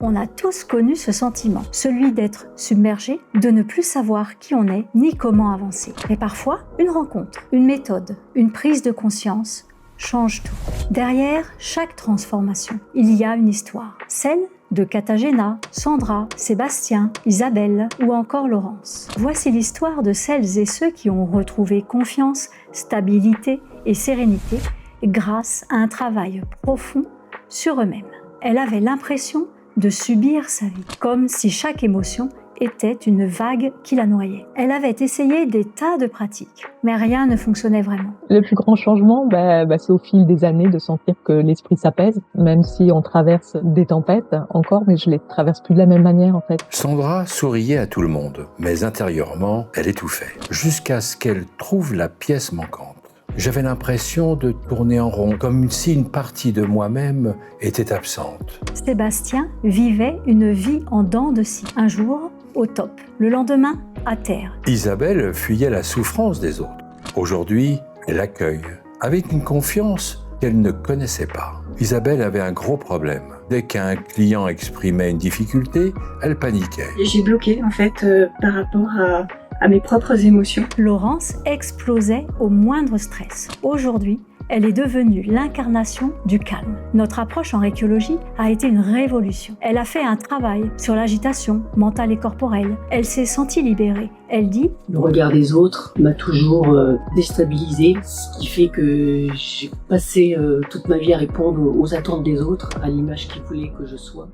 On a tous connu ce sentiment, celui d'être submergé, de ne plus savoir qui on est ni comment avancer. Mais parfois, une rencontre, une méthode, une prise de conscience change tout. Derrière chaque transformation, il y a une histoire, celle de Katagena, Sandra, Sébastien, Isabelle ou encore Laurence. Voici l'histoire de celles et ceux qui ont retrouvé confiance, stabilité et sérénité grâce à un travail profond sur eux-mêmes. Elle avait l'impression de subir sa vie, comme si chaque émotion était une vague qui la noyait. Elle avait essayé des tas de pratiques, mais rien ne fonctionnait vraiment. Le plus grand changement, c'est au fil des années de sentir que l'esprit s'apaise, même si on traverse des tempêtes encore, mais je les traverse plus de la même manière en fait. Sandra souriait à tout le monde, mais intérieurement, elle étouffait, jusqu'à ce qu'elle trouve la pièce manquante. J'avais l'impression de tourner en rond, comme si une partie de moi-même était absente. Sébastien vivait une vie en dents de scie. Un jour, au top. Le lendemain, à terre. Isabelle fuyait la souffrance des autres. Aujourd'hui, elle l'accueille, avec une confiance qu'elle ne connaissait pas. Isabelle avait un gros problème. Dès qu'un client exprimait une difficulté, elle paniquait. J'ai bloqué en fait par rapport à mes propres émotions. Laurence explosait au moindre stress. Aujourd'hui, elle est devenue l'incarnation du calme. Notre approche en rékiologie a été une révolution. Elle a fait un travail sur l'agitation mentale et corporelle. Elle s'est sentie libérée. Elle dit « Le regard des autres m'a toujours déstabilisée, ce qui fait que j'ai passé toute ma vie à répondre aux attentes des autres, à l'image qu'ils voulaient que je sois. »